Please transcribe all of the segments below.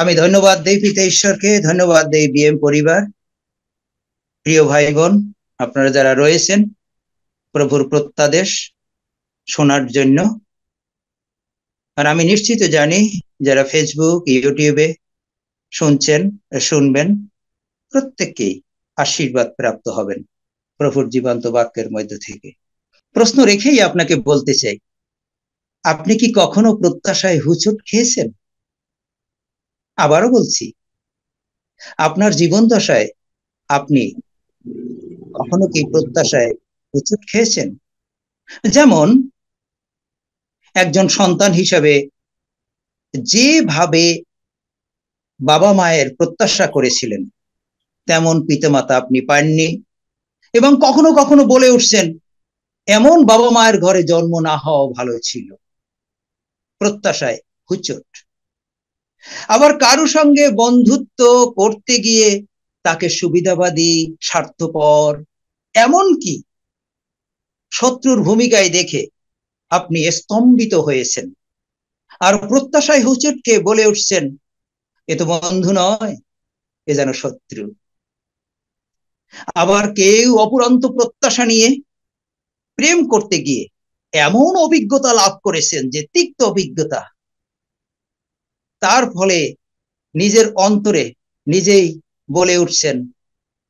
আমি ধন্যবাদ দেই পিতা ঈশ্বরকে, ধন্যবাদ দেই বিএম পরিবার, প্রিয় ভাই বোন, আপনারা যারা রয়েছেন প্রভুর প্রত্যাদেশ শোনার জন্য। আর আমি নিশ্চিত জানি যারা ফেসবুক ইউটিউবে শুনছেন শুনবেন প্রত্যেককেই আশীর্বাদ প্রাপ্ত হবেন প্রভুর জীবন্ত বাক্যের মধ্য থেকে। প্রশ্ন রেখেই আপনাকে বলতে চাই, আপনি কি কখনো প্রত্যাশায় হুচট খেয়েছেন? আবারও বলছি, আপনার জীবন দশায় আপনি কখনো কি প্রত্যাশায় হুচট খেয়েছেন? যেমন একজন সন্তান হিসেবে যেভাবে বাবা মায়ের প্রত্যাশা করেছিলেন তেমন পিতামাতা আপনি পাননি, এবং কখনো কখনো বলে উঠছেন এমন বাবা মায়ের ঘরে জন্ম না হওয়া ভালো ছিল। প্রত্যাশায় হুচট। আবার কারো সঙ্গে বন্ধুত্ব করতে গিয়ে তাকে সুবিধাবাদী, স্বার্থপর, এমনকি শত্রুর ভূমিকায় দেখে আপনি স্তম্ভিত হয়েছেন, আর প্রত্যাশায় হুচটকে বলে উঠছেন এ তো বন্ধু নয়, এ যেন শত্রু। আবার কেউ অপুরন্ত প্রত্যাশা নিয়ে প্রেম করতে গিয়ে এমন অভিজ্ঞতা লাভ করেছেন যে তিক্ত অভিজ্ঞতা, তার ফলে নিজের অন্তরে নিজেই বলে উঠছেন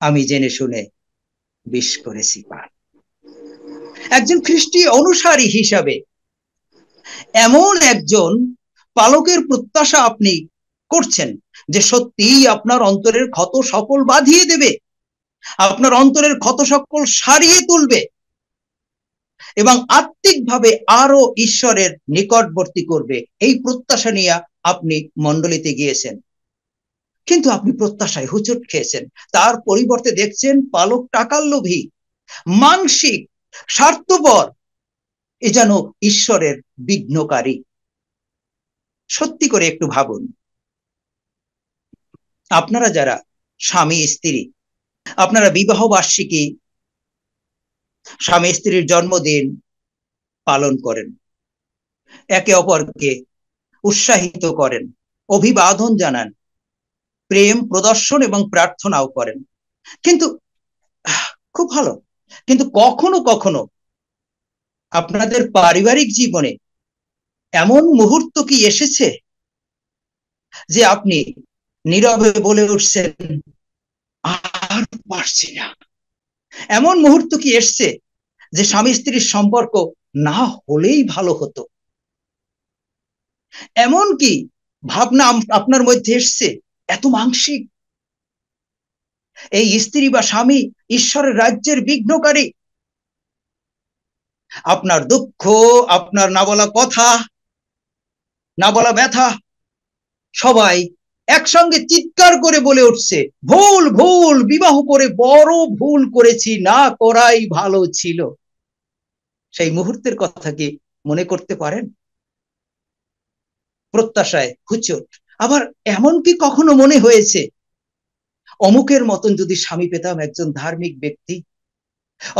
আমি জেনে শুনে বিষ করেছি পান। একজন খ্রিস্টীয় অনুসারী হিসাবে এমন একজন পালকের প্রত্যাশা আপনি করছেন যে সত্যিই আপনার অন্তরের ক্ষত সকল বাঁধিয়ে দেবে, আপনার অন্তরের ক্ষত সকল সারিয়ে তুলবে এবং আত্মিকভাবে আরো ঈশ্বরের নিকটবর্তী করবে, এই প্রত্যাশা নিয়ে আপনি মণ্ডলীতে গিয়েছেন। কিন্তু আপনি প্রত্যাশায় হুচট খেয়েছেন। তার পরিবর্তে দেখছেন পালক টাকার লোভী, মানসিক, স্বার্থপর, এ যেন ঈশ্বরের বিঘ্নকারী। সত্যি করে একটু ভাবুন, আপনারা যারা স্বামী স্ত্রী, আপনারা বিবাহ বার্ষিকী, স্বামী স্ত্রীর জন্মদিন পালন করেন, একে অপরকে উৎসাহিত করেন, অভিবাদন জানান, প্রেম প্রদর্শন এবং প্রার্থনাও করেন। কিন্তু খুব ভালো, কিন্তু কখনো কখনো আপনাদের পারিবারিক জীবনে এমন মুহূর্ত কি এসেছে যে আপনি নীরবে বলে উঠছেন আর পারছি না? এমন মুহূর্ত কি এসছে যে স্বামী স্ত্রীর সম্পর্ক না হলেই ভালো হতো? এমন কি ভাবনা আপনার মধ্যে এসছে এত মানসিক এই স্ত্রী বা স্বামী ঈশ্বরের রাজ্যের বিঘ্নকারী? আপনার দুঃখ, আপনার না বলা কথা, না বলা ব্যথা সবাই একসঙ্গে চিৎকার করে বলে উঠছে ভুল ভুল, বিবাহ করে বড় ভুল করেছি, না করাই ভালো ছিল। সেই মুহূর্তের কথা কি মনে করতে পারেন? প্রত্যাশায় হুচট। আবার এমন কি কখনো মনে হয়েছে অমুকের মতন যদি স্বামী পেতাম, একজন ধার্মিক ব্যক্তি,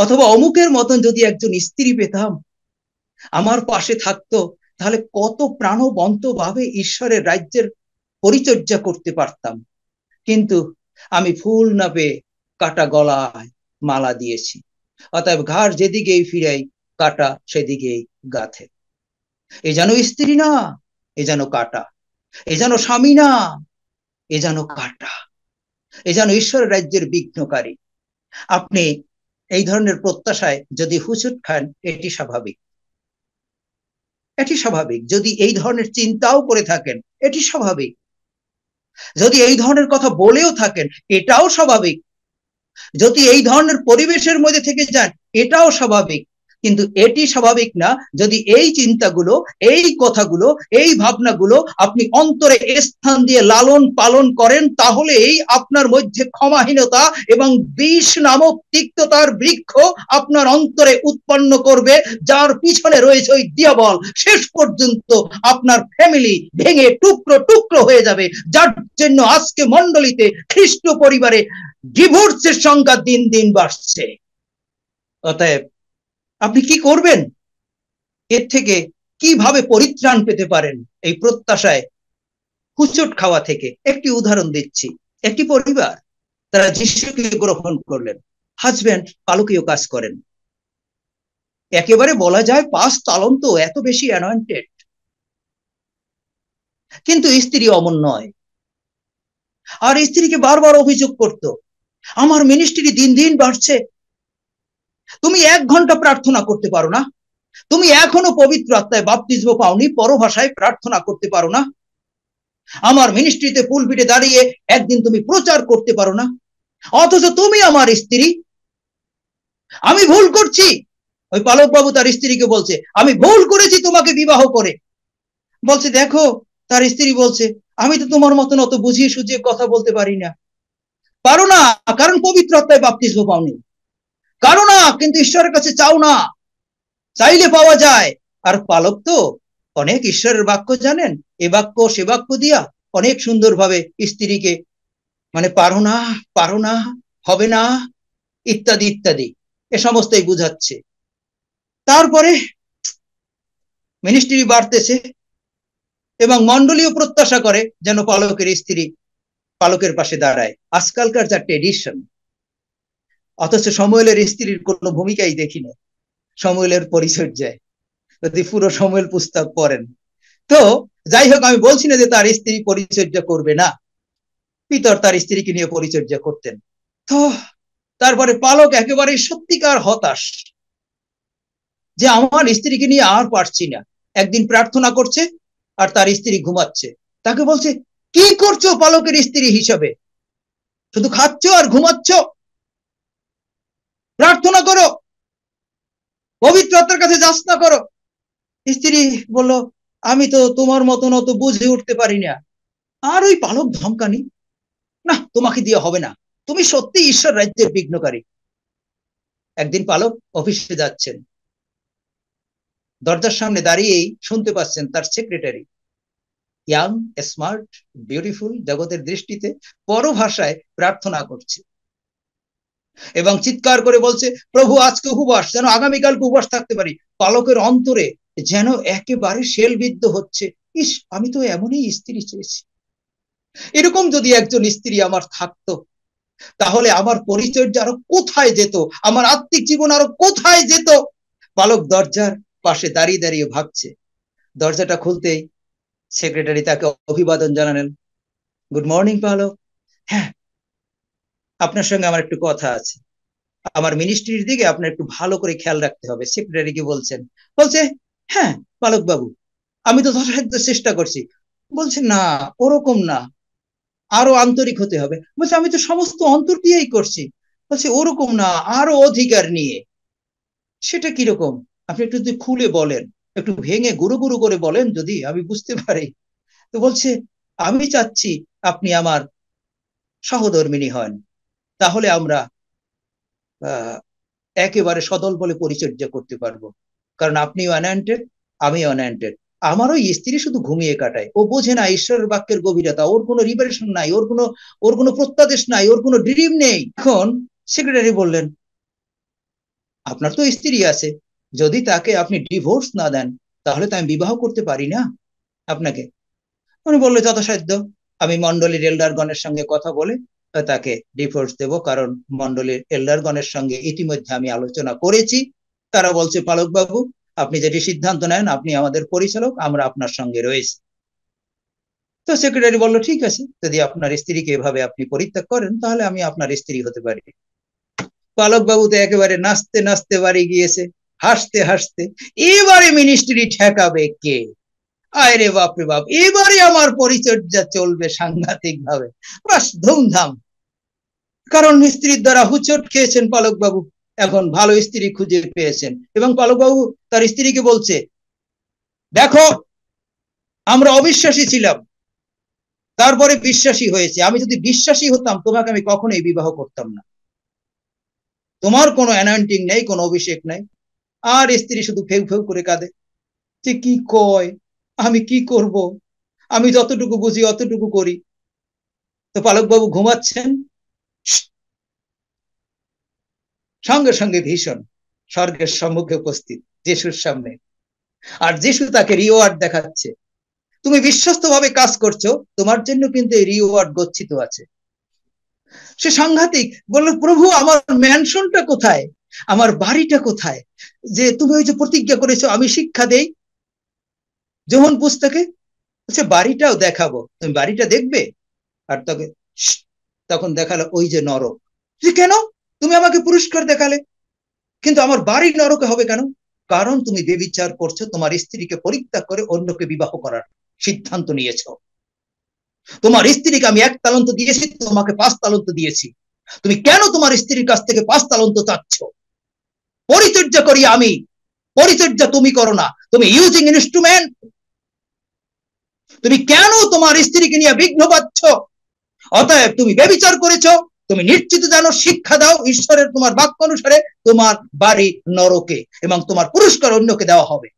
অথবা অমুকের মতন যদি একজন স্ত্রী পেতাম আমার পাশে থাকতো, তাহলে কত প্রাণবন্ত ভাবে ঈশ্বরের রাজ্যের পরিচর্যা করতে পারতাম। কিন্তু আমি ফুল না পেয়ে কাটা গলায় মালা দিয়েছি, অতএব ঘাড় যেদিকেই ফিরাই কাটা সেদিকেই গাথে। এ যেন স্ত্রী না, এ যেন কাটা, এ যেন স্বামী না, এ যেন কাটা, এ যেন ঈশ্বরের রাজ্যের বিঘ্নকারী। আপনি এই ধরনের প্রত্যাশায় যদি হুচট খান, এটি স্বাভাবিক, এটি স্বাভাবিক। যদি এই ধরনের চিন্তাও করে থাকেন, এটি স্বাভাবিক। যদি এই ধরনের কথা বলেও থাকেন, এটাও স্বাভাবিক। যদি এই ধরনের পরিবেশের মধ্যে থেকে যান, এটাও স্বাভাবিক। কিন্তু এটি স্বাভাবিক না যদি এই চিন্তাগুলো, এই কথাগুলো, এই ভাবনাগুলো আপনি অন্তরে স্থান দিয়ে লালন পালন করেন, তাহলেই আপনার মধ্যে ক্ষমাহীনতা এবং বিষ নামক তিক্ততার বৃক্ষ আপনার অন্তরে উৎপন্ন করবে, যার পিছনে রয়েছে ওই দিয়াবল। শেষ পর্যন্ত আপনার ফ্যামিলি ভেঙে টুকরো টুকরো হয়ে যাবে, যার জন্য আজকে মণ্ডলীতে খ্রিস্ট পরিবারে ডিভোর্সের সংখ্যা দিন দিন বাড়ছে। অতএব আপনি কি করবেন? এর থেকে কিভাবে পরিত্রাণ পেতে পারেন? এই প্রত্যাশায় হুচট খাওয়া থেকে। একটি উদাহরণ দিচ্ছি, একটি পরিবার তারা যিশুকে গ্রহণ করলেন, হাজব্যান্ড পালকীয় কাজ করেন, একেবারে বলা যায় 5 তালন্ত, এত বেশি অ্যানয়েন্টেড, কিন্তু স্ত্রী অমন নয়। আর স্ত্রীকে বারবার অভিযোগ করত, আমার মিনিস্ট্রি দিন দিন বাড়ছে, তুমি 1 ঘন্টা প্রার্থনা করতে পারো না, তুমি এখনো পবিত্র আত্মায় বাপ্তিস্ম পাওনি, পরভাষায় প্রার্থনা করতে পারো না, আমার মিনিস্ট্রিতে পুলপিটে দাঁড়িয়ে একদিন তুমি প্রচার করতে পারো না, অথচ তুমি আমার স্ত্রী। আমি ভুল করছি। ওই পালক বাবু তার স্ত্রীকে বলছে, আমি ভুল করেছি তোমাকে বিবাহ করে। বলছে, দেখো, তার স্ত্রী বলছে, আমি তো তোমার মতন অত বুঝিয়ে সুঝিয়ে কথা বলতে পারি না। পারো না কারণ পবিত্র আত্মায় বাপ্তিস্ম পাওনি, কারো না কিন্তু ঈশ্বরের কাছে চাও না, চাইলে পাওয়া যায়। আর পালক তো অনেক ঈশ্বরের বাক্য জানেন, এ বাক্য সে বাক্য দিয়া অনেক সুন্দরভাবে স্ত্রীকে মানে পারো না, হবে না, ইত্যাদি ইত্যাদি এ সমস্তই বুঝাচ্ছে। তারপরে মিনিস্ট্রি বাড়তেছে এবং মন্ডলীয় প্রত্যাশা করে যেন পালকের স্ত্রী পালকের পাশে দাঁড়ায়, আজকালকার যা ট্রেডিশন। অথচ সমুয়েলের স্ত্রীর কোনো ভূমিকাই দেখি না সমুয়েলের পরিচর্যায়, যদি পুরো সমুয়েল পুস্তক পড়েন। তো যাই হোক, আমি বলছি না যে তার স্ত্রী পরিচর্যা করবে না, পিতর তার স্ত্রীকে নিয়ে পরিচর্যা করতেন। তো তারপরে পালক একেবারে সত্যিকার হতাশ যে আমার স্ত্রীকে নিয়ে আর পারছি না। একদিন প্রার্থনা করছে আর তার স্ত্রী ঘুমাচ্ছে। তাকে বলছে, কি করছো পালকের স্ত্রী হিসাবে, শুধু খাচ্ছ আর ঘুমাচ্ছ, প্রার্থনা করো, পবিত্র আত্মার কাছে যাচনা করো। স্ত্রী বলল, আমি তো তোমার মতন অত বুঝে উঠতে পারি না। আর ওই পালক ধমকানি, না তোমাকে দিয়ে হবে না, তুমি সত্যি ঈশ্বর রাজ্যের বিঘ্নকারী। একদিন পালক অফিসে যাচ্ছেন, দরজার সামনে দাঁড়িয়েই শুনতে পাচ্ছেন তার সেক্রেটারি, ইয়াং, স্মার্ট, বিউটিফুল, জগতের দৃষ্টিতে পরভাষায় প্রার্থনা করছে এবং চিৎকার করে বলছে, প্রভু আজকে উপবাস, যেন আগামীকালকে উপবাস থাকতে পারি। পালকের অন্তরে যেন একেবারে শেলবিদ্ধ হচ্ছে, ইস, আমি তো এমনই স্ত্রী চেয়েছি। এরকম যদি একজন স্ত্রী আমার থাকতো, তাহলে আমার পরিচর্যা আরো কোথায় যেত, আমার আত্মিক জীবন আরো কোথায় যেত। পালক দরজার পাশে দাঁড়িয়ে দাঁড়িয়ে ভাবছে। দরজাটা খুলতেই সেক্রেটারি তাকে অভিবাদন জানালেন, গুড মর্নিং পালক, হ্যাঁ আপনার সঙ্গে আমার একটু কথা আছে, আমার মিনিস্ট্রির দিকে আপনার একটু ভালো করে খেয়াল রাখতে হবে। সেক্রেটারিকে বলছেন, বলছে, হ্যাঁ পালক বাবু, আমি তো যথাসাধ্য চেষ্টা করছি। বলছে, না ওরকম না, আরো আন্তরিক হতে হবে। বলছে, আমি তো সমস্ত অন্তর দিয়েই করছি। বলছে, ওরকম না, আরো অধিকার নিয়ে। সেটা কিরকম, আপনি একটু যদি খুলে বলেন, একটু ভেঙে গুরু গুরু করে বলেন, যদি আমি বুঝতে পারি। তো বলছে, আমি চাচ্ছি আপনি আমার সহধর্মিনী হন, তাহলে আমরা আহ একেবারে সদল বলে পরিচর্যা করতে পারবো। কারণ আপনিও অ্যানয়েন্টেড, আমিও অ্যানয়েন্টেড। আমারও স্ত্রী শুধু ঘুমিয়ে কাটায়, ও বোঝে না ঈশ্বরের বাক্যের গভীরতা, ওর কোনো রিভেলেশন নাই, ওর কোনো প্রত্যাদেশ নাই, ওর কোনো ড্রিম নেই। এখন সেক্রেটারি বললেন, আপনার তো স্ত্রী আছে, যদি তাকে আপনি ডিভোর্স না দেন তাহলে তো আমি বিবাহ করতে পারি না আপনাকে। উনি বললো, যথাসাধ্য আমি মন্ডলীর এল্ডারগণের সঙ্গে কথা বলে তাকে ডিভোর্স দেব, কারণ মন্ডলীর এল্ডারগণের সঙ্গে ইতিমধ্যে আমি আলোচনা করেছি। তারা বলছে, পালক বাবু আপনি যেটি সিদ্ধান্ত নেন, আপনি আমাদের পরিচালক, আমরা আপনার সঙ্গে রয়েছি। তো সেক্রেটারি বলল, ঠিক আছে, যদি আপনার স্ত্রীকে এভাবে আপনি পরিত্যাগ করেন তাহলে আমি আপনার স্ত্রী হতে পারি। পালক বাবু তো একেবারে নাচতে নাচতে বাড়ি গিয়েছে, হাসতে হাসতে। এবারে মিনিস্ট্রি ঠেকাবে কে? আয় রে বাপ রে বাপ, এবারে আমার পরিচর্যা চলবে সাংঘাতিক ভাবে, বাস ধুমধাম। কারণ স্ত্রীর দ্বারা হুচট খেয়েছেন পালক বাবু, এখন ভালো স্ত্রী খুঁজে পেয়েছেন। এবং পালক বাবু তার স্ত্রীকে বলছে, দেখো আমরা অবিশ্বাসী ছিলাম, তারপরে বিশ্বাসী হয়েছে, আমি যদি বিশ্বাসী হতাম তোমাকে আমি কখনোই বিবাহ করতাম না। তোমার কোনো অ্যানয়েন্টিং নেই, কোনো অভিষেক নেই। আর স্ত্রী শুধু ফেউ ফেউ করে কাঁদে, যে কি কয়, আমি কি করব, আমি যতটুকু বুঝি অতটুকু করি। তো পালক বাবু ঘুমাচ্ছেন, সঙ্গে সঙ্গে ভীষণ স্বর্গের সম্মুখে উপস্থিত যিশুর সামনে, আর যিশু তাকে রিওয়ার্ড দেখাচ্ছে, তুমি বিশ্বস্ত ভাবে কাজ করছো, তোমার জন্য কিন্তু এই রিওয়ার্ড গচ্ছিত আছে। সে সাংঘাতিক, বললো প্রভু আমার ম্যানশনটা কোথায়, আমার বাড়িটা কোথায়, যে তুমি ওই যে প্রতিজ্ঞা করেছো আমি শিক্ষা দেই যখন পুস্তকে, বলছে বাড়িটাও দেখাবো, তুমি বাড়িটা দেখবে। আর তোকে তখন দেখালো ওই যে নরক। কেন তুমি আমাকে পুরস্কার দেখালে, কিন্তু আমার বাড়ি নরকে হবে কেন? কারণ তুমি বেবিচার করছো, তোমার স্ত্রীকে পরিত্যাগ করে অন্যকে বিবাহ করার সিদ্ধান্ত নিয়েছো। তোমার স্ত্রীকে আমি 1 তালন্ত দিয়েছি, তোমাকে 5 তালন্ত দিয়েছি, তুমি কেন তোমার স্ত্রীর কাছ থেকে 5 তালন্ত চাচ্ছ? পরিচর্যা করি আমি, পরিচর্যা তুমি করো না, তুমি ইউজিং ইনস্ট্রুমেন্ট। তুমি কেন তোমার স্ত্রীকে নিয়ে বিঘ্ন পাচ্ছ? অতএব তুমি ব্যভিচার করেছো, তুমি নিশ্চিত জানো, শিক্ষা দাও ঈশ্বরের তোমার বাক্য অনুসারে তোমার বাড়ি নরকে, এবং তোমার পুরস্কার অন্যকে দেওয়া হবে।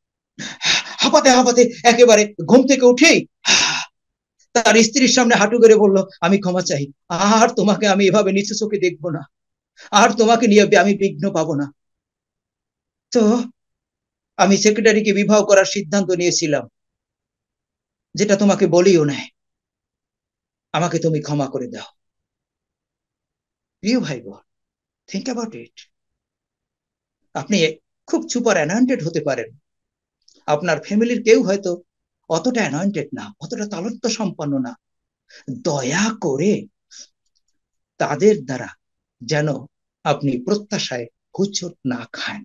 হাঁপাতে হাঁপাতে একেবারে ঘুম থেকে উঠেই তার স্ত্রীর সামনে হাঁটু করে বলল, আমি ক্ষমা চাই, আর তোমাকে আমি এভাবে নিচু চোখে দেখবো না, আর তোমাকে নিয়ে আমি বিঘ্ন পাবো না। তো আমি সেক্রেটারিকে বিবাহ করার সিদ্ধান্ত নিয়েছিলাম, যেটা তোমাকে বলিও নাই, আমাকে তুমি ক্ষমা করে দাও। প্রিয় ভাই বোন, থিঙ্ক অ্যাবাউট ইট। আপনি খুব সুপার অ্যানয়েন্টেড হতে পারেন, আপনার ফ্যামিলির কেউ হয়তো অতটা অ্যানয়েন্টেড না, অতটা তালন্ত সম্পন্ন না। দয়া করে তাদের দ্বারা যেন আপনি প্রত্যাশায় হোঁচট না খান।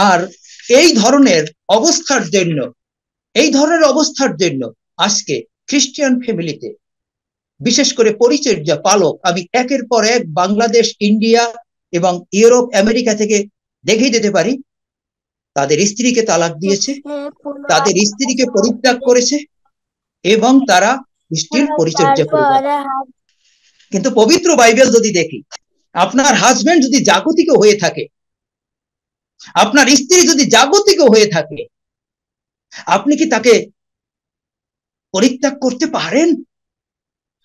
আর এই ধরনের অবস্থার জন্য আজকে খ্রিস্টান ফ্যামিলিতে, বিশেষ করে পরিচর্যা পালক, আমি একের পর এক বাংলাদেশ, ইন্ডিয়া এবং ইউরোপ, আমেরিকা থেকে দেখিয়ে দিতে পারি, তাদের স্ত্রীকে তালাক দিয়েছে, তাদের স্ত্রীকে পরিত্যাগ করেছে, এবং তারা স্ত্রীর পরিচর্যা করে। কিন্তু পবিত্র বাইবেল যদি দেখি, আপনার হাজবেন্ড যদি জাগতিক হয়ে থাকে, আপনার স্ত্রী যদি জাগতিক হয়ে থাকে, আপনি কি তাকে পরিত্যাগ করতে পারেন?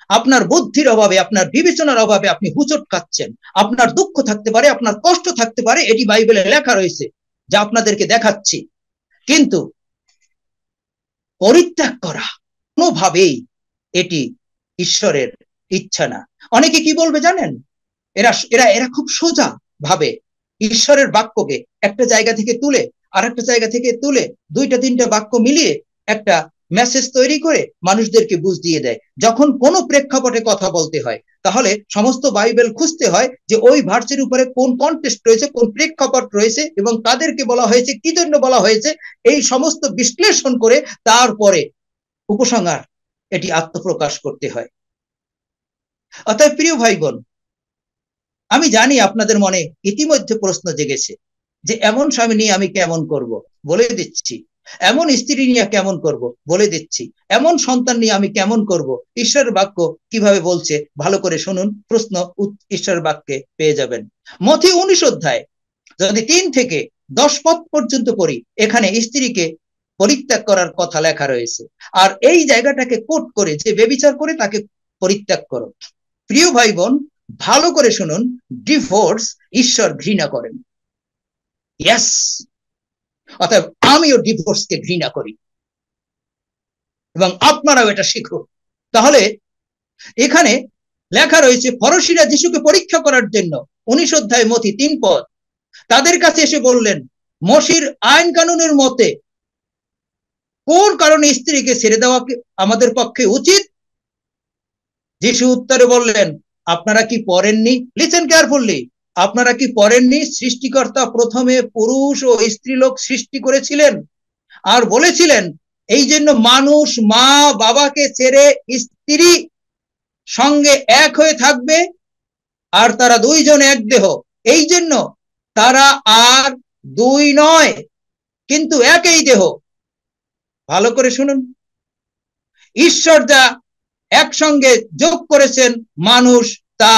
আপনার বুদ্ধির অভাবে, আপনার বিবেচনার অভাবে আপনি হুচট খাচ্ছেন। আপনার দুঃখ থাকতে পারে, আপনার কষ্ট থাকতে পারে, এটি বাইবেলে লেখা রয়েছে, যা আপনাদেরকে দেখাচ্ছি। কিন্তু পরিত্যাগ করা কোনোভাবেই এটি ঈশ্বরের ইচ্ছা না। অনেকে কি বলবে জানেন, এরা এরা এরা খুব সোজা ভাবে ঈশ্বরের বাক্যকে একটা জায়গা থেকে তুলে আর একটা জায়গা থেকে তুলে 2-3টা বাক্য মিলিয়ে একটা মেসেজ তৈরি করে মানুষদেরকে বুঝ দিয়ে দেয়। যখন কোনো প্রেক্ষাপটে কথা বলতে হয়, তাহলে সমস্ত বাইবেল খুঁজতে হয় যে ওই ভার্সের উপরে কোন কনটেক্সট রয়েছে, কোন প্রেক্ষাপট রয়েছে, এবং তাদেরকে বলা হয়েছে, কি জন্য বলা হয়েছে, এই সমস্ত বিশ্লেষণ করে তারপরে উপসংহার এটি আত্মপ্রকাশ করতে হয়। অতএব প্রিয় ভাই বোন, আমি জানি আপনাদের মনে ইতিমধ্যে প্রশ্ন জেগেছে যে এমন স্বামী নিয়ে আমি কেমন করব, বলে দিচ্ছি। এমন স্ত্রী নিয়ে কেমন করব, বলে দিচ্ছি। এমন সন্তান নিয়ে আমি কেমন করব, ঈশ্বরের বাক্য কিভাবে বলছে, ভালো করে শুনুন, প্রশ্ন ঈশ্বরের বাক্যে পেয়ে যাবেন। মথি 19 অধ্যায় যদি 3 থেকে 10 পদ পর্যন্ত পড়ি, এখানে স্ত্রীকে পরিত্যাগ করার কথা লেখা রয়েছে। আর এই জায়গাটাকে কোট করে, যে বেবিচার করে তাকে পরিত্যাগ করো। প্রিয় ভাই বোন, ভালো করে শুনুন, ডিভোর্স ঈশ্বর ঘৃণা করেন। ইয়েস, অতএব আমিও ডিভোর্সকে ঘৃণা করি, এবং আপনারাও এটা শিখুন। তাহলে এখানে লেখা রয়েছে, ফরসীরা যিশুকে পরীক্ষা করার জন্য 19 অধ্যায় মথি 3 পদ তাদের কাছে এসে বললেন, মসির আইন কানুনের মতে কোন কারণে স্ত্রীকে ছেড়ে দেওয়া আমাদের পক্ষে উচিত? যিশু উত্তরে বললেন, আপনারা কি পড়েননি? Listen carefully. আপনারা কি পড়েননি, সৃষ্টিকর্তা প্রথমে পুরুষ ও স্ত্রীলোক সৃষ্টি করেছিলেন, আর বলেছিলেন, এই জন্য মানুষ মা বাবাকে ছেড়ে স্ত্রী সঙ্গে এক হয়ে থাকবে, আর তারা দুইজন এক দেহ। এই জন্য তারা আর দুই নয়, কিন্তু একই দেহ। ভালো করে শুনুন, ঈশ্বর যা একসঙ্গে যোগ করেছেন, মানুষ তা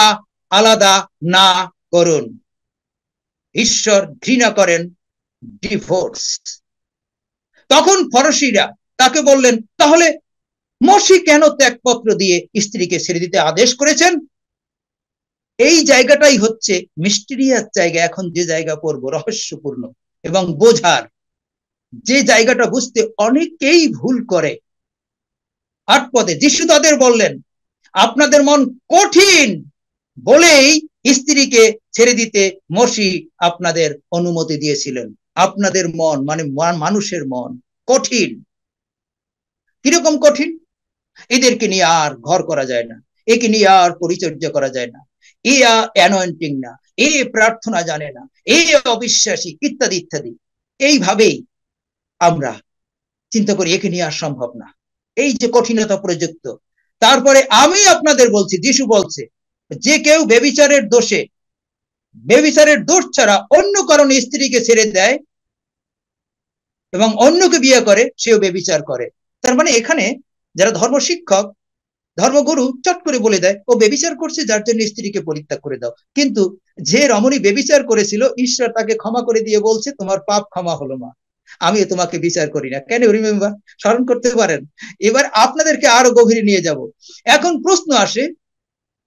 আলাদা না করুন। ঈশ্বর ঘৃণা করেন ডিভোর্স। তখন ফরসীরা তাকে বললেন, তাহলে মসি কেন ত্যাগপত্র দিয়ে স্ত্রীকে ছেড়ে দিতে আদেশ করেছেন? এই জায়গাটাই হচ্ছে মিস্টেরিয়াস জায়গা। এখন যে জায়গা পড়বো রহস্যপূর্ণ এবং বোঝার। যে জায়গাটা বুঝতে অনেকেই ভুল করে। 8 পদে যিশু তাদের বললেন, আপনাদের মন কঠিন বলেই স্ত্রীকে ছেড়ে দিতে মসি আপনাদের অনুমতি দিয়েছিলেন। আপনাদের মন মানে মানুষের মন কঠিন। কিরকম কঠিন? এদেরকে নিয়ে আর ঘর করা যায় না, একে নিয়ে আর পরিচর্যা করা যায় না, এ অ্যানয়েন্টিং না, এ প্রার্থনা জানে না, এ অবিশ্বাসী, ইত্যাদি ইত্যাদি। এইভাবেই আমরা চিন্তা করি একে নিয়ে আর সম্ভব না, এই যে কঠিনতা প্রযুক্ত। তারপরে আমি আপনাদের বলছি, যিশু বলছে, যে কেউ ব্যভিচারের দোষ ছাড়া অন্য কারণে স্ত্রীকে ছেড়ে দেয় এবং অন্যকে বিয়ে করে, সেও ব্যভিচার করে। তার মানে এখানে যারা ধর্ম শিক্ষক, ধর্মগুরু চট করে বলে দেয় ও ব্যভিচার করছে, যার জন্য স্ত্রীকে পরিত্যাগ করে দাও। কিন্তু যে রমণী ব্যভিচার করেছিল, ঈশ্বর তাকে ক্ষমা করে দিয়ে বলছে, তোমার পাপ ক্ষমা হলো মা, আমি তোমাকে বিচার করি না। কেন রিমেম্বার, স্মরণ করতে পারেন? এবার আপনাদেরকে আরো গভীরে নিয়ে যাব। এখন প্রশ্ন আসে,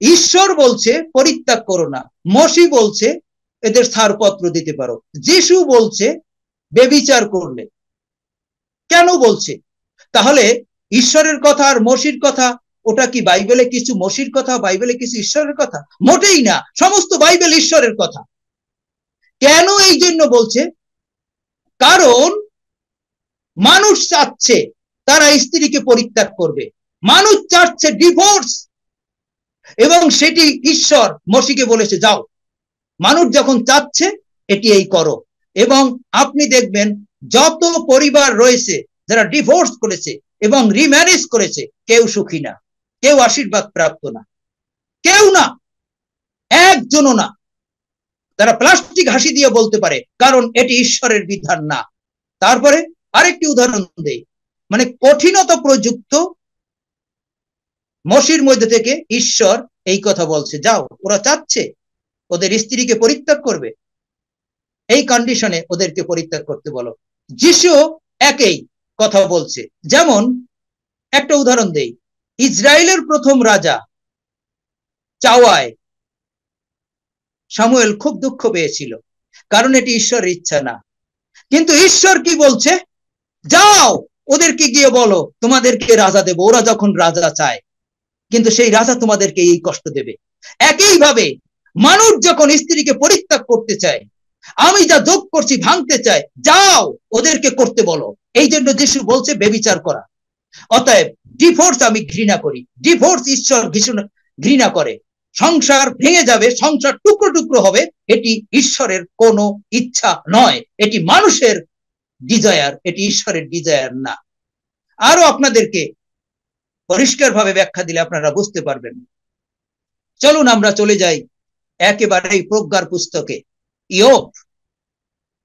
ঈশ্বর বলছে পরিত্যাগ করো না, মসি বলছে এদের ছাড়পত্র দিতে পারো, যিশু বলছে ব্যভিচার করলে। কেন বলছে? তাহলে ঈশ্বরের কথা আর মসির কথা, ওটা কি বাইবেলে কিছু মসির কথা, বাইবেলে কিছু ঈশ্বরের কথা? মোটেই না, সমস্ত বাইবেল ঈশ্বরের কথা। কেন এই জন্য বলছে? কারণ মানুষ চাচ্ছে তারা স্ত্রীকে পরিত্যাগ করবে, মানুষ চাচ্ছে ডিভোর্স, এবং সেটি ঈশ্বর মসিকে বলেছে যাও, মানুষ যখন চাচ্ছে এটি এই করো। এবং আপনি দেখবেন যত পরিবার রয়েছে যারা ডিভোর্স করেছে এবং রিম্যারেজ করেছে, কেউ সুখী না, কেউ আশীর্বাদ প্রাপ্ত না, কেউ না, একজনও না। তারা প্লাস্টিক হাসি দিয়ে বলতে পারে, কারণ এটি ঈশ্বরের বিধান না। তারপরে আরেকটি উদাহরণ দেই, মানে কঠিনতা প্রযুক্ত মসির মধ্যে থেকে ঈশ্বর এই কথা বলছে, যাও, ওরা চাচ্ছে ওদের স্ত্রীকে পরিত্যাগ করবে, এই কন্ডিশনে ওদেরকে পরিত্যাগ করতে বলো। যিশু একই কথা বলছে। যেমন একটা উদাহরণ দেই, ইসরায়েলের প্রথম রাজা চাওয়ায় সামুয়েল খুব দুঃখ পেয়েছিল, কারণ এটি ঈশ্বরের ইচ্ছা না। কিন্তু ঈশ্বর কি বলছে? যাও, ওদেরকে গিয়ে বলো তোমাদেরকে রাজা দেব, ওরা যখন রাজা চায়, কিন্তু সেই রাজা তোমাদেরকে এই কষ্ট দেবে। একইভাবে মানুষ যখন স্ত্রীকে পরিত্যাগ করতে চায়, আমি যা যোগ করছি ভাঙতে চায়, যাও ওদেরকে করতে বলো। এই জন্য যিশু বলছে ব্যভিচার করা। অতএব ডিভোর্স আমি ঘৃণা করি, ডিভোর্স ঈশ্বর ঘৃণা করে। সংসার ভেঙে যাবে, সংসার টুকরো টুকরো হবে, এটি ঈশ্বরের কোনো ইচ্ছা নয়, এটি মানুষের ডিজায়ার, এটি ঈশ্বরের ডিজায়ার না। আরো আপনাদেরকে পরিষ্কারভাবে ব্যাখ্যা দিলে আপনারা বুঝতে পারবেন। চলুন আমরা চলে যাই একেবারে প্রজ্ঞার পুস্তকে, ইয়োব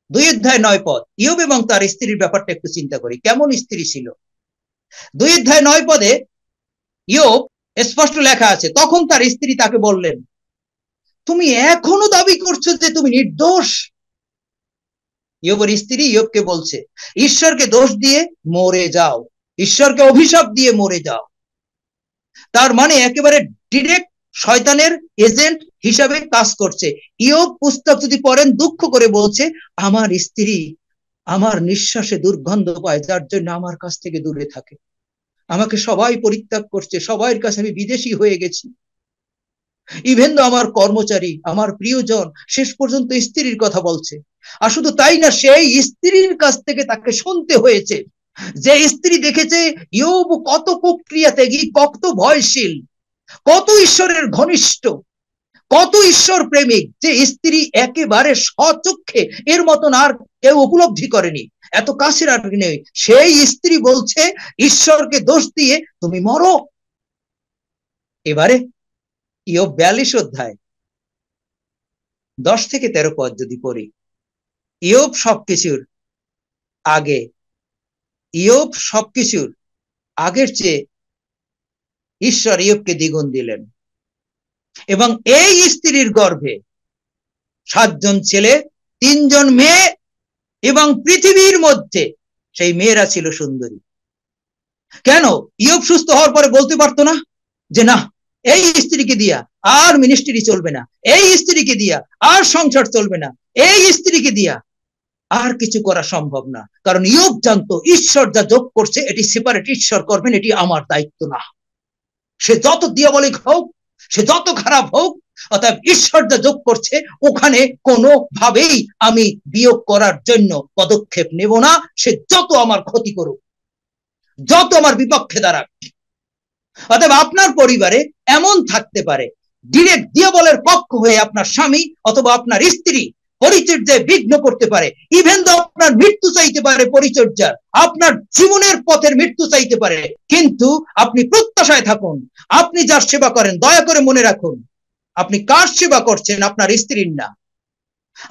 2 অধ্যায় 9 পদ। ইয়োব এবং তার স্ত্রীর ব্যাপারটা একটু চিন্তা করি, কেমন স্ত্রী ছিল। 2 অধ্যায় 9 পদে ইয়োব স্পষ্ট লেখা আছে, তখন তার স্ত্রী তাকে বললেন, তুমি এখনো দাবি করছো যে তুমি নির্দোষ। ইয়োবের স্ত্রী ইয়োবকে বলছে, ঈশ্বরকে দোষ দিয়ে মরে যাও, ঈশ্বরকে অভিশাপ দিয়ে মরে যাও। তার মানে একেবারে ডিরেক্ট শয়তানের এজেন্ট হিসাবে কাজ করছে। ইয়োব পুস্তক যদি পড়েন, দুঃখ করে বলছে, আমার স্ত্রী আমার নিঃশ্বাসে দুর্গন্ধ পায়, যার জন্য আমার কাছ থেকে দূরে থাকে, আমাকে সবাই পরিত্যাগ করছে, সবার কাছে আমি বিদেশি হয়ে গেছি, ইভেন তো আমার কর্মচারী, আমার প্রিয়জন, শেষ পর্যন্ত স্ত্রীর কথা বলছে। আর শুধু তাই না, সেই স্ত্রীর কাছ থেকে তাকে শুনতে হয়েছে, যে স্ত্রী দেখেছে ইয়োব কত প্রক্রিয়া ত্যাগী, কত ভয়শীল, কত ঈশ্বরের ঘনিষ্ঠ, কত ঈশ্বর প্রেমিক, যে স্ত্রী একেবারে স্বচক্ষে এর মতন আর কেউ উপলব্ধি করেনি, এত কাছের আর নেই। সেই স্ত্রী বলছে ঈশ্বরকে দোষ দিয়ে তুমি মরো। এবারে ইয়োব 42 অধ্যায় 10 থেকে 13 পদ যদি পড়ি, ইয়োব সবকিছুর আগের চেয়ে ঈশ্বর ইয়োবকে দ্বিগুণ দিলেন, এবং এই স্ত্রীর গর্ভে 7 জন ছেলে, 3 জন মেয়ে, এবং পৃথিবীর মধ্যে সেই মেয়েরা ছিল সুন্দরী। কেন ইয়োব সুস্থ হওয়ার পরে বলতে পারতো না যে না, এই স্ত্রীকে দিয়া আর মিনিস্ট্রি চলবে না, এই স্ত্রীকে দিয়া আর সংসার চলবে না, এই স্ত্রীকে দিয়া আর কিছু করা সম্ভব না, কারণ ইয়োব জানতো ঈশ্বর যা যোগ করছে এটি সেপারেট, ঈশ্বর করবেন, এটি আমার দায়িত্ব না। সে যত দিয়াবলিক হোক, সে যত খারাপ হোক, অর্থাৎ ঈশ্বর যা যোগ করছে ওখানে কোনোভাবেই আমি বিয়োগ করার জন্য পদক্ষেপ নেব না। সে যত আমার ক্ষতি করুক, যত আমার বিপক্ষে দাঁড়াক। অতএব আপনার পরিবারে এমন থাকতে পারে ডিরেক্ট দিয়াবলের পক্ষ হয়ে আপনার স্বামী অথবা আপনার স্ত্রী পরিচর্যায় বিঘ্ন করতে পারে, ইভেন তো আপনার মৃত্যু চাইতে পারে, পরিচর্যার আপনার জীবনের পথের মৃত্যু চাইতে পারে, কিন্তু আপনি প্রত্যাশায় থাকুন। আপনি যার সেবা করেন, দয়া করে মনে রাখুন আপনি কার সেবা করছেন? আপনার স্ত্রীর না।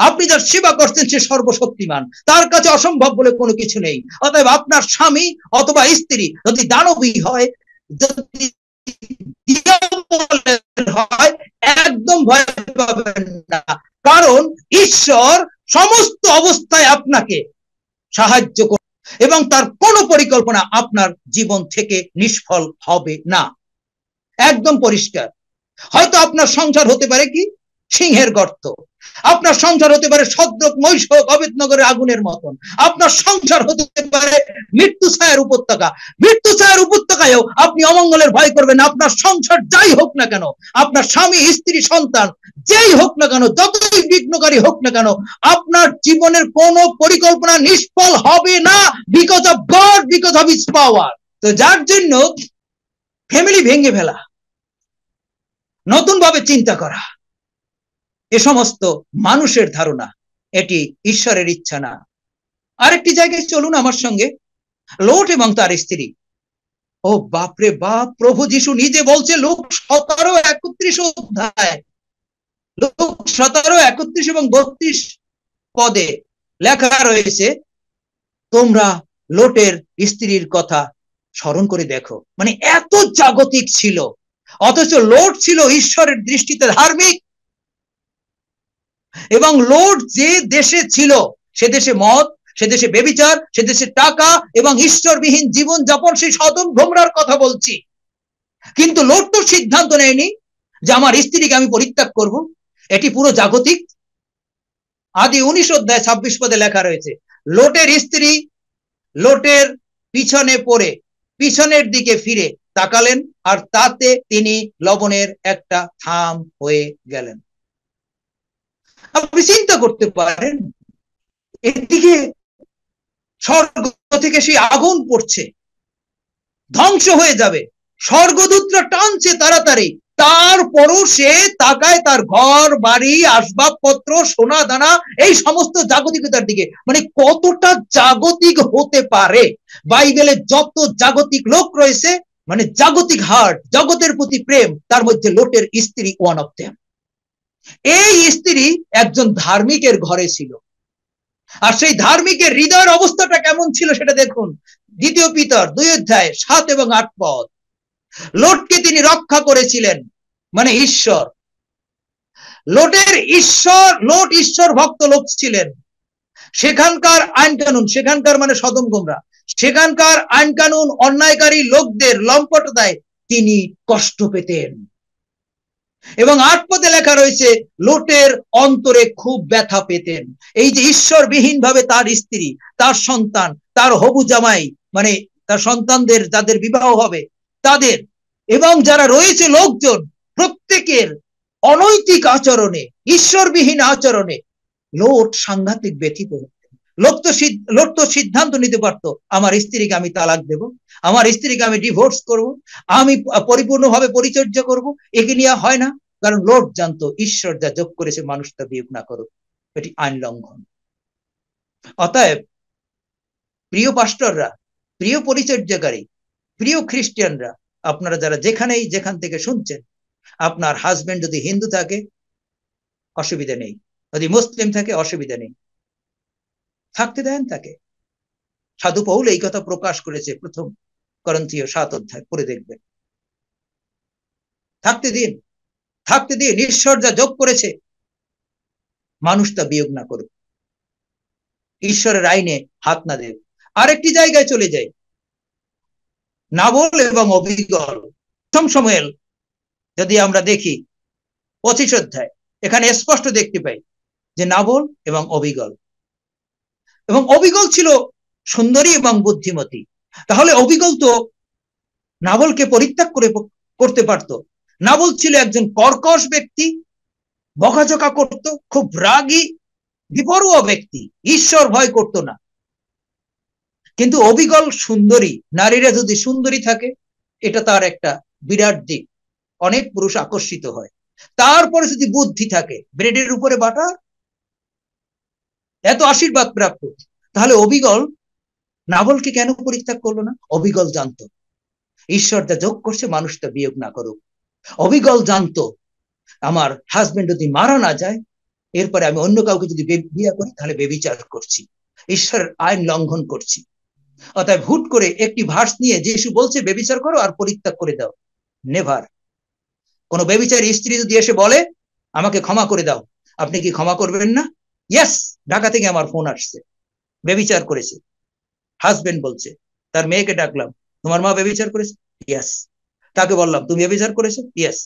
আপনি যার সেবা করছেন সে সর্বশক্তিমান, তার কাছে অসম্ভব বলে কোনো কিছু নেই। অতএব আপনার স্বামী অথবা স্ত্রী যদি দানবী হয়, যদি হয়, একদম ভয় পাবেন না, কারণ ঈশ্বর সমস্ত অবস্থায় আপনাকে সাহায্য করবে এবং তার কোনো পরিকল্পনা আপনার জীবন থেকে নিষ্ফল হবে না। একদম পরিষ্কার। হয়তো আপনার সংসার হতে পারে কি সিংহের গর্ত, আপনার সংসার হতে পারে সদ্রক মৈশক অবেদনগরের আগুনের মতন, আপনার সংসার হতে পারে মৃত্যু ছায়ার উপত্যকা। মৃত্যু ছায়ার উপত্যকায়ও আপনি অমঙ্গলের ভয় করবেন। আপনার সংসার যাই হোক না কেন, আপনার স্বামী স্ত্রী সন্তান যেই হোক না কেন, যতই বিঘ্নকারী হোক না কেন, আপনার জীবনের কোন পরিকল্পনা নিষ্ফল হবে না, because of god, because of his পাওয়ার। তো যার জন্য ফ্যামিলি ভেঙে ফেলা, নতুন ভাবে চিন্তা করা, এ সমস্ত মানুষের ধারণা, এটি ঈশ্বরের ইচ্ছা না। আরেকটি জায়গায় চলুন আমার সঙ্গে, লোট এবং তার স্ত্রী। ও বাপরে বাপ, প্রভু যিশু নিজে বলছে লোক 17:31 অধ্যায়, লোক 17:31 এবং 32 পদে লেখা রয়েছে, তোমরা লোটের স্ত্রীর কথা স্মরণ করে দেখো। মানে এত জাগতিক ছিল, অথচ লোট ছিল ঈশ্বরের দৃষ্টিতে ধার্মিক। এবং লোট যে দেশে ছিল, সে দেশে মদ, সে দেশে ব্যভিচার, সে দেশে টাকা এবং ঈশ্বরবিহীন জীবন যাপন, সেই সদম গমরার কথা বলছি। কিন্তু লোট তো সিদ্ধান্ত নেয়নি যে আমার স্ত্রীকে আমি পরিত্যাগ করব। এটি পুরো জাগতিক। আদি 19 অধ্যায় 26 পদে লেখা রয়েছে, লোটের স্ত্রী লোটের পিছনে পড়ে পিছনের দিকে ফিরে তাকালেন, আর তাতে তিনি লবণের একটা থাম হয়ে গেলেন। আপনি চিন্তা করতে পারেন, এদিকে স্বর্গ থেকে সেই আগুন পড়ছে, ধ্বংস হয়ে যাবে, স্বর্গদূতরা টানছে তাড়াতাড়ি, তারপরও সে তাকায় তার ঘর বাড়ি আসবাবপত্র সোনা দানা এই সমস্ত জাগতিকতার দিকে। মানে কতটা জাগতিক হতে পারে? বাইবেলে যত জাগতিক লোক রয়েছে, মানে জাগতিক হার্ট, জগতের প্রতি প্রেম, তার মধ্যে লোটের স্ত্রী ওয়ান অফ দেম। এই স্ত্রী একজন ধার্মিকের ঘরে ছিল, আর সেই ধার্মিকের হৃদয়ের অবস্থাটা কেমন ছিল সেটা দেখুন। 2 পিতর 2 অধ্যায় 7 এবং 8 পদ। লোটকে তিনি রক্ষা করেছিলেন, মানে ঈশ্বর। লোট ঈশ্বর ভক্ত লোক ছিলেন। সেখানকার আইন কানুন, সেখানকার মানে সদম গোমরা, সেখানকার আইন কানুন অন্যায়কারী লোকদের লম্পটতায় তিনি কষ্ট পেতেন। এবং 8 পদে লেখা রয়েছে, লোটের অন্তরে খুব ব্যথা পেতেন। এই যে ঈশ্বরবিহীন ভাবে তার স্ত্রী, তার সন্তান, তার হবু জামাই, মানে তার সন্তানদের যাদের বিবাহ হবে তাদের, এবং যারা রয়েছে লোকজন, প্রত্যেকের অনৈতিক আচরণে, ঈশ্বরবিহীন আচরণে লোট সাংঘাতিক ব্যথিত হতেন। লোট তো সিদ্ধান্ত নিতে পারতো, আমার স্ত্রীকে আমি তালাক দেব, আমার স্ত্রীকে আমি ডিভোর্স করব, আমি পরিপূর্ণভাবে পরিচর্যা করব। একে নিয়ে হয় না, কারণ লোট জানতো ঈশ্বর যা যোগ করেছে মানুষ তা বিয়োগ না করুক, এটি আইন লঙ্ঘন। অতএব প্রিয় পাস্টররা, প্রিয় পরিচর্যাকারী, প্রিয় খ্রিস্টানরা, আপনারা যারা যেখান থেকে শুনছেন, আপনার হাজবেন্ড যদি হিন্দু থাকে অসুবিধা নেই, যদি মুসলিম থাকে অসুবিধা নেই, থাকতে দেন তাকে। সাধু পৌল এই কথা প্রকাশ করেছে 1 করন্থীয় 7 অধ্যায়, পড়ে দেখবেন। থাকতে দিন, থাকতে দিন। ঈশ্বর যা যোগ করেছে মানুষ তা বিয়োগ না করুক, ঈশ্বরের আইনে হাত না দেব। আরেকটি জায়গায় চলে যাই, নাবল এবং অবিগল। প্রথম সমুয়েল যদি আমরা দেখি 25 অধ্যায়, এখানে স্পষ্ট দেখতে পাই যে নাবল এবং অবিগল, এবং অবিগল ছিল সুন্দরী এবং বুদ্ধিমতী। তাহলে অবিগল তো নাবলকে পরিত্যাগ করতে পারত। নাবল ছিল একজন কর্কশ ব্যক্তি, বকাঝকা করত, খুব রাগী বিপরোয়া ব্যক্তি, ঈশ্বর ভয় করত না। কিন্তু অবিগল সুন্দরী, নারীরা যদি সুন্দরী থাকে এটা তার একটা বিরাট দিক, অনেক পুরুষ আকর্ষিত হয়। তারপরে যদি বুদ্ধি থাকে, ব্রেডের উপরে বাটার, এত আশীর্বাদ প্রাপ্ত, তাহলে অবিগল নাবলকে কেন পরিত্যাগ করলো না? অবিগল জানতো ঈশ্বর যা যোগ করছে মানুষ তা বিয়োগ না করুক। অবিগল জানতো আমার হাজবেন্ড যদি মারা না যায়, এরপরে আমি অন্য কাউকে যদি বিয়ে করি তাহলে বেবিচার করছি, ঈশ্বরের আইন লঙ্ঘন করছি। অতএব হুট করে একটি ভার্স নিয়ে যিশু বলছে বেবিচার করো আর পরিত্যাগ করে দাও, নেভার। কোন বেবিচারী স্ত্রী যদি এসে বলে আমাকে ক্ষমা করে দাও, আপনি কি ক্ষমা করবেন না? ইয়েস, ঢাকা থেকে আমার ফোন আসছে, বেবিচার করেছে। হাজবেন্ড বলছে, তার মেয়েকে ডাকলাম, তোমার মা বেবিচার করেছে? ইয়েস। তাকে বললাম তুমি বেবিচার করেছো? ইয়েস।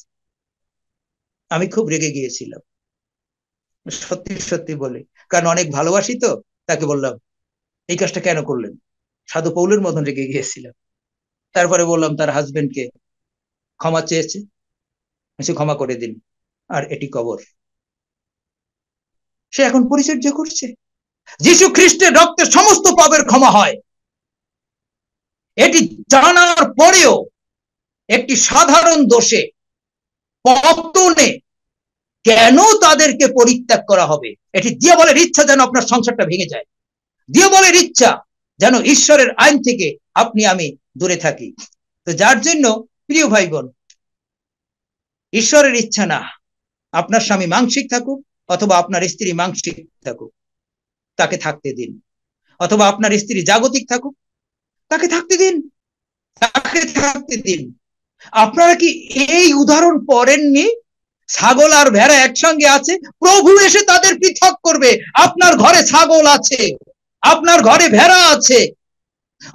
আমি খুব রেগে গিয়েছিলাম, সত্যি সত্যি বলে, কারণ অনেক ভালোবাসি তো। তাকে বললাম এই কাজটা কেন করলেন? সাধু পৌলের মতন রেগে গিয়েছিলাম। তারপরে বললাম তার হাজবেন্ডকে ক্ষমা চেয়েছে, ক্ষমা করে দিন, আর এটি কবর। সে এখন পরিচর্যা করছে। যীশু খ্রিস্টের রক্তে সমস্ত পাপের ক্ষমা হয়, এটি জানার পরেও একটি সাধারণ দোষে, পতনে কেন তাদেরকে পরিত্যাগ করা হবে? এটি দিয়াবলের ইচ্ছা যেন আপনার সংসারটা ভেঙে যায়, দিয়াবলের ইচ্ছা যেন ঈশ্বরের আইন থেকে আপনি আমি দূরে থাকি। তো যার জন্য প্রিয় ভাই বোন, ঈশ্বরের ইচ্ছা না আপনার স্বামী মাংসিক থাকুক অথবা আপনার স্ত্রী মাংসিক থাকুক, তাকে থাকতে দিন। অথবা আপনার স্ত্রী জাগতিক থাকুক, তাকে থাকতে দিন, তাকে থাকতে দিন। আপনারা কি এই উদাহরণ পড়েননি? ছাগল আর ভেড়া একসঙ্গে আছে, প্রভু এসে তাদের পৃথক করবে। আপনার ঘরে ছাগল আছে, আপনার ঘরে ভেড়া আছে,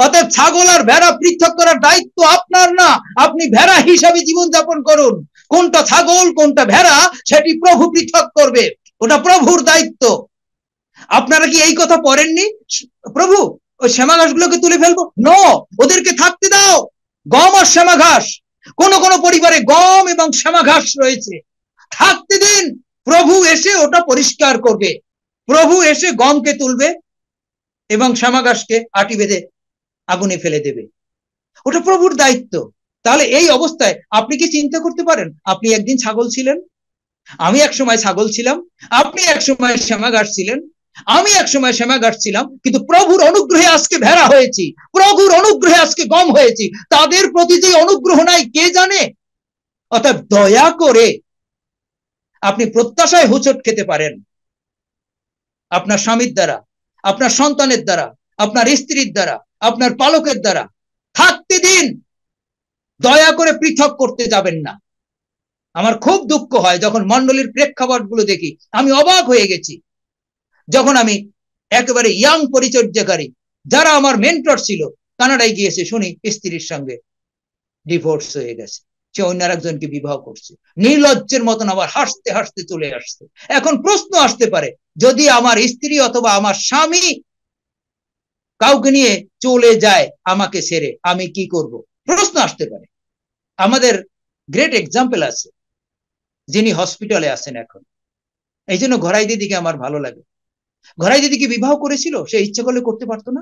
অতএব ছাগল আর ভেড়া পৃথক করার দায়িত্ব আপনার না। আপনি ভেড়া হিসাবে জীবন যাপন করুন, কোনটা ছাগল কোনটা ভেড়া সেটি প্রভু পৃথক করবে, ওটা প্রভুর দায়িত্ব। আপনারা কি এই কথা পড়েননি? প্রভু ওই শ্যামা ঘাসগুলোকে তুলে ফেলবো? নো, ওদেরকে থাকতে দাও। গম আর শ্যামা ঘাস, কোন কোন পরিবারে গম এবং শ্যামা ঘাস রয়েছে, থাকতে দিন। প্রভু এসে ওটা পরিষ্কার করবে, প্রভু এসে গমকে তুলবে এবং শ্যামা ঘাসকে আটি বেঁধে আগুনে ফেলে দেবে, ওটা প্রভুর দায়িত্ব। তাহলে এই অবস্থায় আপনি কি চিন্তা করতে পারেন আপনি একদিন ছাগল ছিলেন, আমি এক সময় ছাগল ছিলাম, আপনি এক সময় শ্যামা ঘাস ছিলেন, আমি এক সময় শ্যামা ঘাস ছিলাম, কিন্তু প্রভুর অনুগ্রহে আজকে ভেড়া হয়েছি, প্রভুর অনুগ্রহে আজকে গম হয়েছি। তাদের প্রতি যে অনুগ্রহ নাই কে জানে? অর্থাৎ দয়া করে আপনি প্রত্যাশায় হোঁচট খেতে পারেন আপনার স্বামীর দ্বারা, আপনার সন্তানের দ্বারা, আপনার স্ত্রীর দ্বারা, আপনার পালকের দ্বারা, থাকতে দিন। দয়া করে পৃথক করতে যাবেন না। আমার খুব দুঃখ হয় যখন মন্ডলীর প্রেক্ষাপট গুলো দেখি, আমি অবাক হয়ে গেছি। যখন আমি একেবারে ইয়াং পরিচর্যাকারী, যারা আমার মেন্টর ছিল, কানাডায় গিয়েছে, শুনি স্ত্রীর সঙ্গে ডিভোর্স হয়ে গেছে, সে অন্য একজনকে বিবাহ করছে, নির্লজ্জের মতন আবার হাসতে হাসতে চলে আসছে। এখন প্রশ্ন আসতে পারে, যদি আমার স্ত্রী অথবা আমার স্বামী কাউকে নিয়ে চলে যায় আমাকে ছেড়ে, আমি কি করব? প্রশ্ন আসতে পারে। আমাদের গ্রেট এক্সাম্পল আছে, যিনি হসপিটালে আছেন এখন। এই জন্য ঘরাই দিদিকে আমার ভালো লাগে। ঘরাই দিদিকে বিবাহ করেছিল, সে ইচ্ছে করলে করতে পারতো না,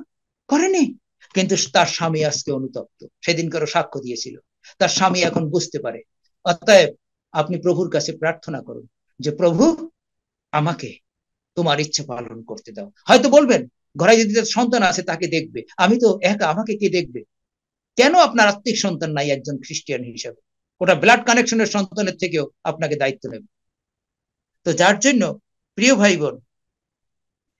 করেনি, কিন্তু তার স্বামী আজকে অনুতপ্ত। সেদিনকারও সাক্ষ্য দিয়েছিল, তার স্বামী এখন বুঝতে পারে। অতএব আপনি প্রভুর কাছে প্রার্থনা করুন যে প্রভু আমাকে তোমার ইচ্ছা পালন করতে দাও। হয়তো বলবেন ঘরাই দিদির সন্তান আছে, তাকে দেখবে, আমি তো একা, আমাকে কে দেখবে? কেন আপনার আত্মিক সন্তান নাই একজন খ্রিস্টান হিসেবে? ওটা ব্লাড কানেকশনের সন্তানের থেকেও আপনাকে দায়িত্ব নেবে। তো যার জন্য প্রিয় ভাই বোন,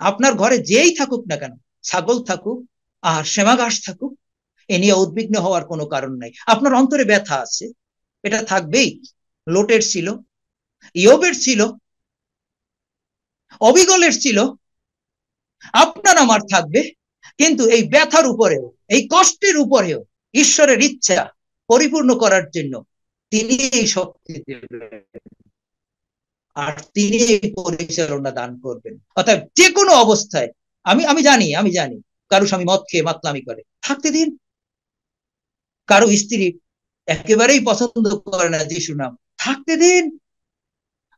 আপনার ঘরে যেই থাকুক না কেন, ছাগল থাকুক আর শ্যামা ঘাস থাকুক, এ নিয়ে উদ্বিগ্ন হওয়ার কোনো কারণ নাই। আপনার অন্তরে ব্যথা আছে, এটা থাকবেই। লোটের ছিল, ইয়োবের ছিল, অবিগলের ছিল, আপনার আমার থাকবে। কিন্তু এই ব্যথার উপরেও, এই কষ্টের উপরেও ঈশ্বরের ইচ্ছা পরিপূর্ণ করার জন্য তিনি এই শক্তি দেবেন আর তিনি এই পরিচালনা দান করবেন। অর্থাৎ যে কোনো অবস্থায় আমি জানি কারো স্বামী মদ খেয়ে মাতলামি করে, থাকতে দিন। কারো স্ত্রী একেবারেই পছন্দ করে না যিশু নাম, থাকতে দিন।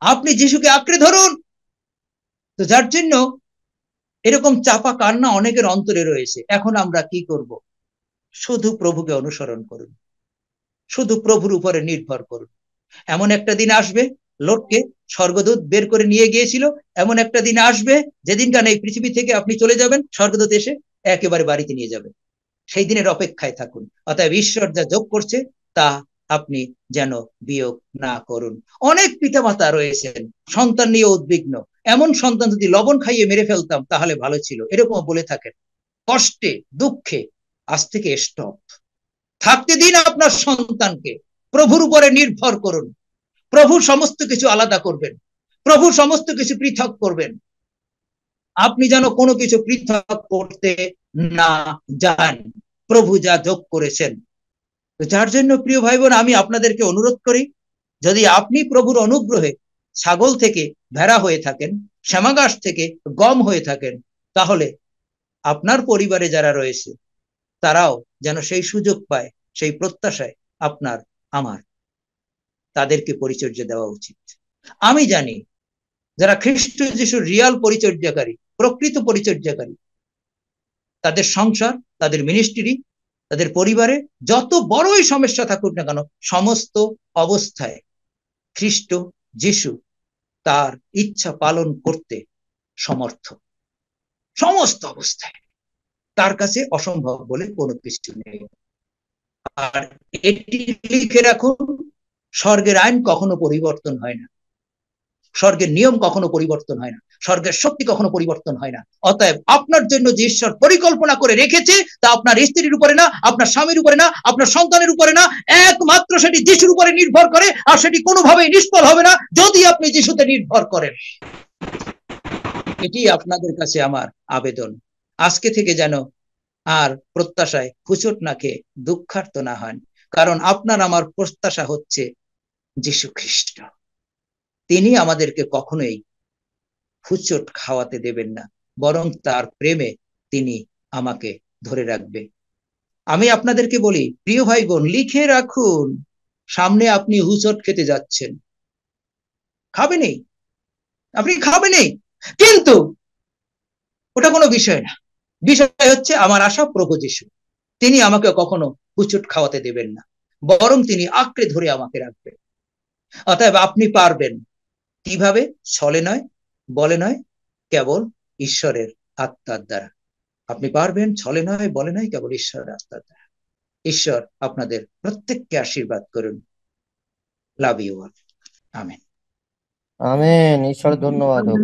আপনি যিশুকে আঁকড়ে ধরুন। তো যার জন্য এরকম চাপা কান্না অনেকের অন্তরে রয়েছে। এখন আমরা কি করব? শুধু প্রভুকে অনুসরণ করুন, শুধু প্রভুর উপরে নির্ভর করুন। এমন একটা দিন আসবে, লোককে স্বর্গদূত বের করে নিয়ে গিয়েছিল, এমন একটা দিন আসবে যেদিনকার এই পৃথিবী থেকে আপনি চলে যাবেন, স্বর্গদূত এসে একেবারে বাড়িতে নিয়ে যাবে। সেই দিনের অপেক্ষায় থাকুন। অতএব ঈশ্বর যা যোগ করছে তা আপনি যেন বিয়োগ না করুন। অনেক পিতামাতা রয়েছেন সন্তান নিয়ে উদ্বিগ্ন, এমন সন্তান যদি লবণ খাইয়ে মেরে ফেলতাম তাহলে ভালো ছিল, এরকম বলে থাকেন। কষ্টে দুঃখে আজ থেকে স্টপ। থাকতে দিন আপনার সন্তানকে, প্রভুর উপরে নির্ভর করুন। প্রভু সমস্ত কিছু আলাদা করবেন, প্রভু সমস্ত কিছু পৃথক করবেন। আপনি যেন কোনো কিছু পৃথক করতে না যান, প্রভু যা যোগ করেছেন। যার জন্য প্রিয় ভাই বোন, আমি আপনাদেরকে অনুরোধ করি, যদি আপনি প্রভুর অনুগ্রহে ছাগল থেকে ভেড়া হয়ে থাকেন, শ্যামাগাছ থেকে গম হয়ে থাকেন, তাহলে আপনার পরিবারে যারা রয়েছে তারাও যেন সেই সুযোগ পায়, সেই প্রত্যাশায় আপনার আমার তাদেরকে পরিচর্যা দেওয়া উচিত। আমি জানি যারা খ্রিস্ট যিশুর রিয়াল পরিচর্যাকারী, প্রকৃত পরিচর্যাকারী, তাদের সংসার, তাদের মিনিস্ট্রি, তাদের পরিবারে যত বড়ই সমস্যা থাকুক না কেন, সমস্ত অবস্থায় খ্রিস্ট যিশু তার ইচ্ছা পালন করতে সমর্থ। সমস্ত অবস্থায় তার কাছে অসম্ভব বলে কোনো কিছু নেই। আর এটি লিখে রাখুন, স্বর্গের আইন কখনো পরিবর্তন হয় না, স্বর্গের নিয়ম কখনো পরিবর্তন হয় না, স্বর্গের শক্তি কখনো পরিবর্তন হয় না। অতএব আপনার জন্য যে ঈশ্বর পরিকল্পনা করে রেখেছে তা আপনার স্ত্রীর উপরে না, আপনার স্বামীর উপরে না, আপনার সন্তানের উপরে না, একমাত্র সেটি যিশুর উপরে নির্ভর করে। আর সেটি কোনোভাবেই নিষ্ফল হবে না যদি আপনি যিশুতে নির্ভর করেন। এটি আপনাদের কাছে আমার আবেদন। আজকে থেকে যেন আর প্রত্যাশায় খুচট না খেয়ে দুঃখার্ত না হয়, কারণ আপনার আমার প্রত্যাশা হচ্ছে যিশু খ্রিস্ট। তিনি আমাদেরকে কখনোই খুচট খাওয়াতে দেবেন না, বরং তার প্রেমে তিনি আমাকে ধরে রাখবে। আমি আপনাদেরকে বলি, প্রিয় ভাই বোন, লিখে রাখুন, সামনে আপনি হুচট খেতে যাচ্ছেন, খাবেনই, আপনি খাবেনই, কিন্তু ওটা কোনো বিষয় না। বিষয় হচ্ছে আমার আশা প্রভু যিশু, তিনি আমাকে কখনো হুচট খাওয়াতে দেবেন না, বরং তিনি আঁকড়ে ধরে আমাকে রাখবেন। অতএব আপনি পারবেন। কিভাবে? ছলে নয়, বলে নয়, কেবল ঈশ্বরের আত্মার দ্বারা। আপনি পারবেন, ছলে নয়, বলে নয়, কেবল ঈশ্বরের আত্মার দ্বারা। ঈশ্বর আপনাদের প্রত্যেককে আশীর্বাদ করুন। Love you all. Amen. Amen. ঈশ্বর ধন্যবাদ হোক।